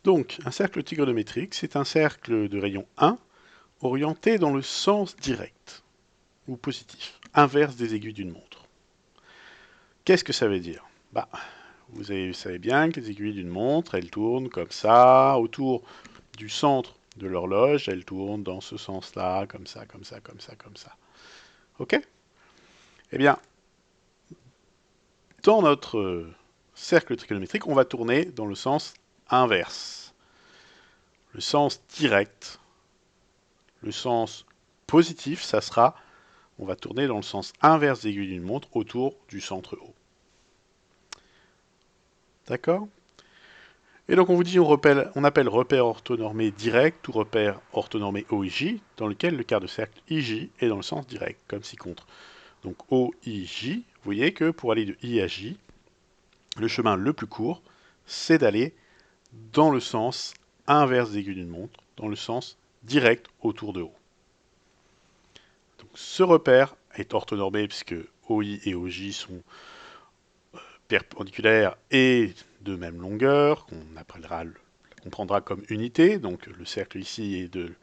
Donc, un cercle trigonométrique, c'est un cercle de rayon 1 orienté dans le sens direct, ou positif, inverse des aiguilles d'une montre. Qu'est-ce que ça veut dire? Bah, savez bien que les aiguilles d'une montre, elles tournent comme ça, autour du centre de l'horloge, elles tournent dans ce sens-là, comme ça, comme ça, comme ça, comme ça. Ok? Eh bien, dans notre cercle trigonométrique, on va tourner dans le sens inverse. Le sens direct, le sens positif, ça sera, on va tourner dans le sens inverse des aiguilles d'une montre autour du centre haut. D'accord? Et donc on vous dit, on appelle repère orthonormé direct ou repère orthonormé OIJ, dans lequel le quart de cercle IJ est dans le sens direct, comme ci-contre. Donc OIJ, vous voyez que pour aller de I à J, le chemin le plus court, c'est d'aller dans le sens inverse des aiguilles d'une montre, dans le sens direct autour de O. Donc ce repère est orthonormé puisque OI et OJ sont perpendiculaires et de même longueur, qu'on comprendra comme unité. Donc le cercle ici est de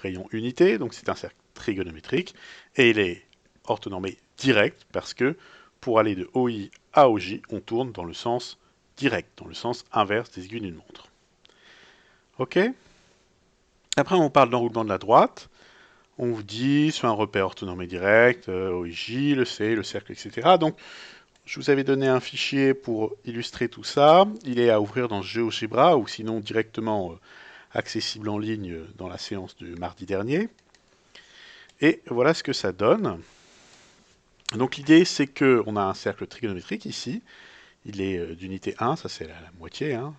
rayon unité, donc c'est un cercle trigonométrique, et il est orthonormé direct parce que pour aller de OI à OJ, on tourne dans le sens direct, dans le sens inverse des aiguilles d'une montre. Ok? Après, on parle d'enroulement de la droite. On vous dit, soit un repère orthonormé direct, OIJ, le C, le cercle, etc. Donc, je vous avais donné un fichier pour illustrer tout ça. Il est à ouvrir dans GeoGebra ou sinon directement accessible en ligne dans la séance de mardi dernier. Et voilà ce que ça donne. Donc l'idée, c'est qu'on a un cercle trigonométrique ici. Il est d'unité 1, ça c'est la moitié. Hein.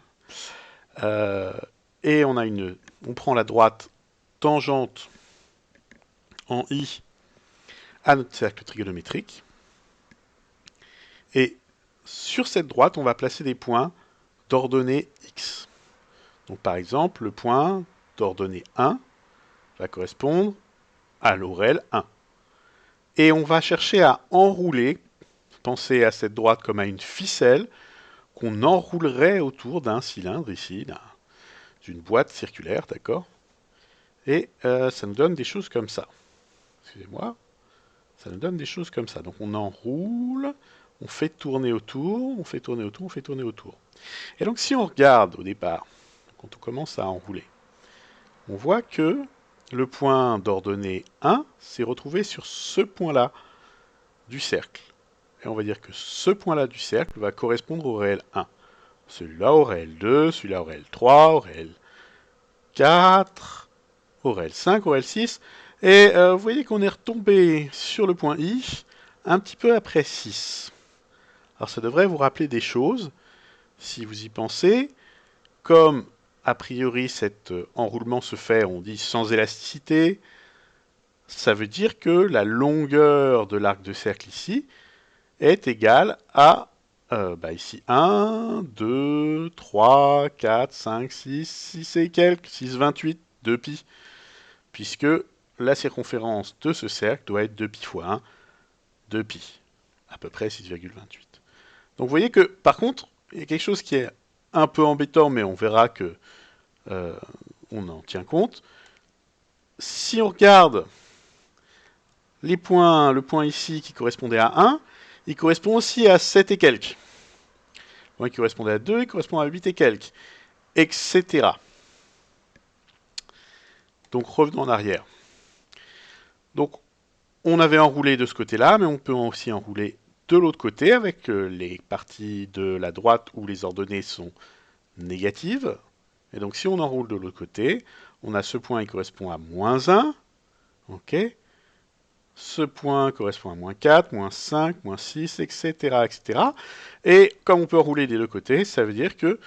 Et on prend la droite tangente en I à notre cercle trigonométrique. Et sur cette droite, on va placer des points d'ordonnée X. Donc par exemple, le point d'ordonnée 1 va correspondre à l'OREL 1. Et on va chercher à enrouler, pensez à cette droite comme à une ficelle, qu'on enroulerait autour d'un cylindre ici, d'une boîte circulaire, d'accord? Et ça nous donne des choses comme ça. Excusez-moi. Ça nous donne des choses comme ça. Donc on enroule, on fait tourner autour, on fait tourner autour, on fait tourner autour. Et donc si on regarde au départ, quand on commence à enrouler, on voit que le point d'ordonnée 1 s'est retrouvé sur ce point-là du cercle. Et on va dire que ce point-là du cercle va correspondre au réel 1. Celui-là au réel 2, celui-là au réel 3, au réel 4, au réel 5, au réel 6. Et vous voyez qu'on est retombé sur le point I un petit peu après 6. Alors ça devrait vous rappeler des choses, si vous y pensez. Comme a priori cet enroulement se fait, on dit sans élasticité, ça veut dire que la longueur de l'arc de cercle ici est égale à ici 1, 2, 3, 4, 5, 6, 6 et quelques, 6,28, 2 pi, puisque la circonférence de ce cercle doit être 2 pi fois 1, 2 pi, à peu près 6,28. Donc vous voyez que, par contre, il y a quelque chose qui est un peu embêtant, mais on verra que on en tient compte. Si on regarde les points, le point ici qui correspondait à 1, il correspond aussi à 7 et quelques. Le point qui correspondait à 2, il correspond à 8 et quelques, etc. Donc revenons en arrière. Donc on avait enroulé de ce côté-là, mais on peut aussi enrouler de l'autre côté avec les parties de la droite où les ordonnées sont négatives. Et donc si on enroule de l'autre côté, on a ce point qui correspond à moins 1. Ok. Ce point correspond à moins 4, moins 5, moins 6, etc., etc. Et comme on peut enrouler des deux côtés, ça veut dire que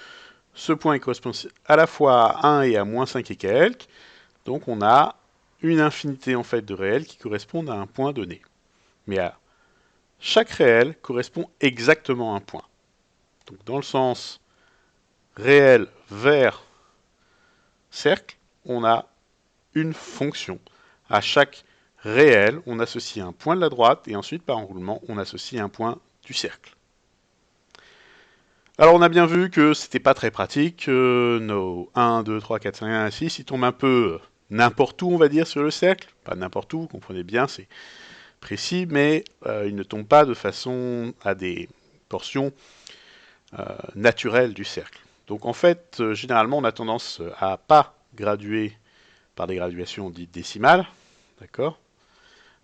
ce point correspond à la fois à 1 et à moins 5 et quelques. Donc on a une infinité en fait de réels qui correspondent à un point donné. Mais chaque réel correspond exactement à un point. Donc dans le sens réel vers cercle, on a une fonction. À chaque réel, on associe un point de la droite et ensuite par enroulement, on associe un point du cercle. Alors on a bien vu que c'était pas très pratique, nos 1, 2, 3, 4, 5, 1, 6, ils tombent un peu n'importe où, on va dire, sur le cercle. Pas n'importe où, vous comprenez bien, c'est précis, mais ils ne tombent pas de façon à des portions naturelles du cercle. Donc en fait, généralement, on a tendance à pas graduer par des graduations dites décimales, d'accord,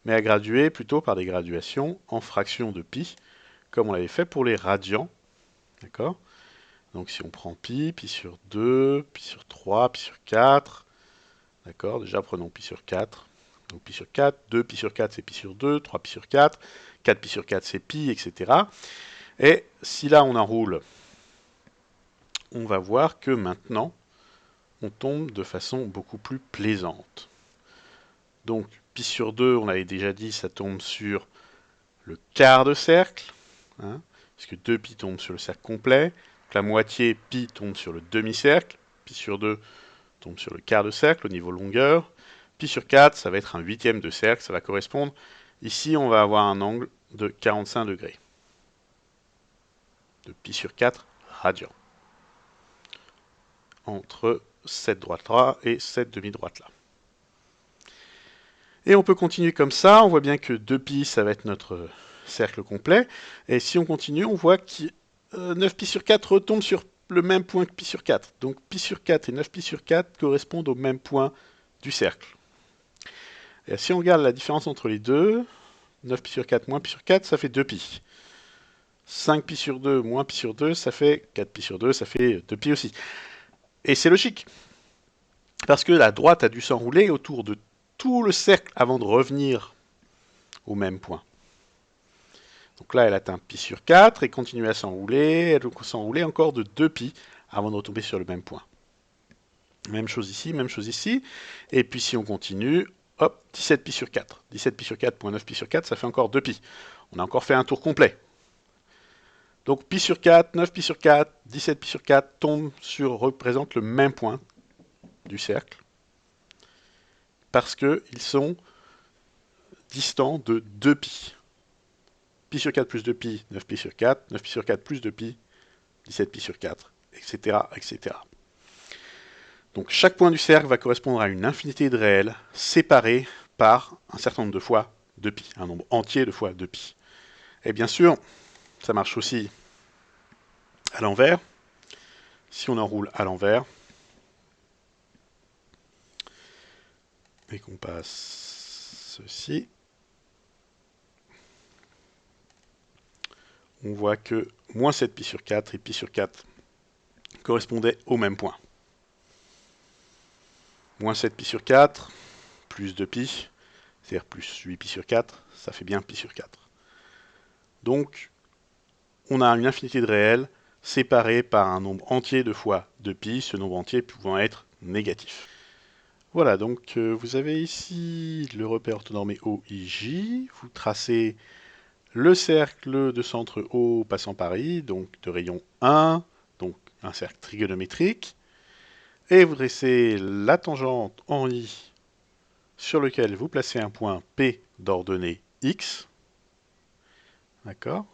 mais à graduer plutôt par des graduations en fractions de pi, comme on l'avait fait pour les radians, d'accord. Donc si on prend pi, pi sur 2, pi sur 3, pi sur 4, d'accord, déjà prenons pi sur 4, donc pi sur 4, 2 pi sur 4 c'est pi sur 2, 3 pi sur 4, 4 pi sur 4 c'est pi, etc. Et si là on enroule, on va voir que maintenant on tombe de façon beaucoup plus plaisante. Donc pi sur 2, on avait déjà dit, ça tombe sur le quart de cercle, hein, puisque 2 pi tombe sur le cercle complet, donc la moitié pi tombe sur le demi-cercle, pi sur 2 tombe sur le quart de cercle au niveau longueur, pi sur 4, ça va être un huitième de cercle, ça va correspondre, ici on va avoir un angle de 45 degrés, de pi sur 4 radians, entre cette droite-là et cette demi-droite-là. Et on peut continuer comme ça, on voit bien que 2pi, ça va être notre cercle complet, et si on continue, on voit que 9pi sur 4 retombe sur le même point que pi sur 4. Donc pi sur 4 et 9pi sur 4 correspondent au même point du cercle. Et si on regarde la différence entre les deux, 9pi sur 4 moins pi sur 4, ça fait 2pi. 5pi sur 2 moins pi sur 2, ça fait 4pi sur 2, ça fait 2pi aussi. Et c'est logique, parce que la droite a dû s'enrouler autour de tout le cercle avant de revenir au même point. Donc là, elle atteint pi sur 4 et continue à s'enrouler. Elle va s'enrouler encore de 2pi avant de retomber sur le même point. Même chose ici, même chose ici. Et puis si on continue, hop, 17pi sur 4. 17pi sur 4 moins 9pi sur 4, ça fait encore 2pi. On a encore fait un tour complet. Donc pi sur 4, 9pi sur 4, 17pi sur 4 représentent le même point du cercle. Parce qu'ils sont distants de 2pi. Pi sur 4 plus 2pi, 9pi sur 4, 9pi sur 4 plus 2pi, 17pi sur 4, etc., etc. Donc chaque point du cercle va correspondre à une infinité de réels séparés par un certain nombre de fois 2pi, un nombre entier de fois 2pi. Et bien sûr, ça marche aussi à l'envers. Si on enroule à l'envers, et qu'on passe ceci, on voit que moins 7pi sur 4 et pi sur 4 correspondaient au même point. Moins 7pi sur 4, plus 2pi, c'est-à-dire plus 8pi sur 4, ça fait bien pi sur 4. Donc, on a une infinité de réels séparés par un nombre entier de fois 2pi, ce nombre entier pouvant être négatif. Voilà, donc vous avez ici le repère orthonormé OIJ, vous tracez le cercle de centre O passant par I, donc de rayon 1, donc un cercle trigonométrique, et vous dressez la tangente en I sur lequel vous placez un point P d'ordonnée X, d'accord.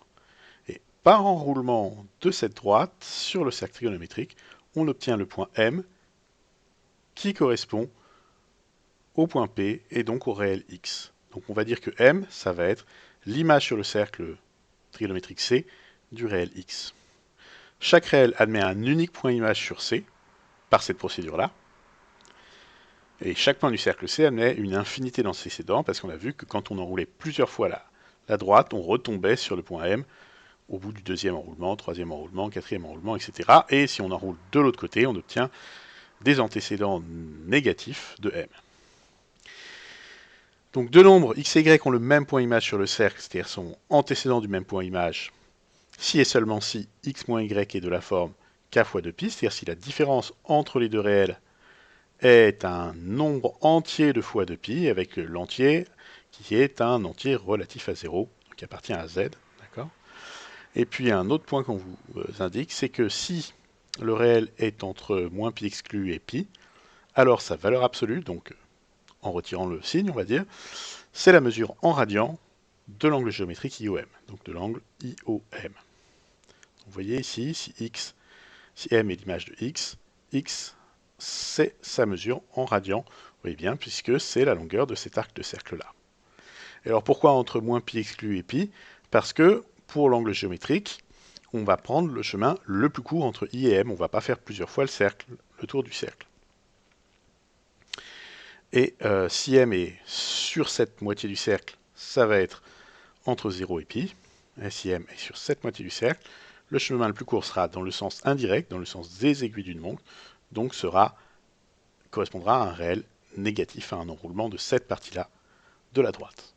Et par enroulement de cette droite sur le cercle trigonométrique, on obtient le point M qui correspond au point P et donc au réel X. Donc on va dire que M, ça va être l'image sur le cercle trigonométrique C du réel X. Chaque réel admet un unique point image sur C par cette procédure-là. Et chaque point du cercle C admet une infinité d'antécédents parce qu'on a vu que quand on enroulait plusieurs fois la droite, on retombait sur le point M au bout du deuxième enroulement, troisième enroulement, quatrième enroulement, etc. Et si on enroule de l'autre côté, on obtient des antécédents négatifs de M. Donc deux nombres x et y ont le même point image sur le cercle, c'est-à-dire sont antécédents du même point image, si et seulement si x moins y est de la forme k fois 2pi, c'est-à-dire si la différence entre les deux réels est un nombre entier de fois 2pi, avec l'entier qui est un entier relatif à 0, qui appartient à z. D'accord. Et puis un autre point qu'on vous indique, c'est que si le réel est entre moins pi exclu et pi, alors sa valeur absolue, donc en retirant le signe, on va dire, c'est la mesure en radians de l'angle géométrique IOM, donc de l'angle IOM. Vous voyez ici, si m est l'image de x, c'est sa mesure en radians, vous voyez bien, puisque c'est la longueur de cet arc de cercle-là. Et alors pourquoi entre moins pi exclu et pi? Parce que pour l'angle géométrique, on va prendre le chemin le plus court entre i et m, on ne va pas faire plusieurs fois le tour du cercle. Et si m est sur cette moitié du cercle, ça va être entre 0 et pi. Et si m est sur cette moitié du cercle, le chemin le plus court sera dans le sens indirect, dans le sens des aiguilles d'une montre, donc correspondra à un réel négatif, à un enroulement de cette partie-là de la droite.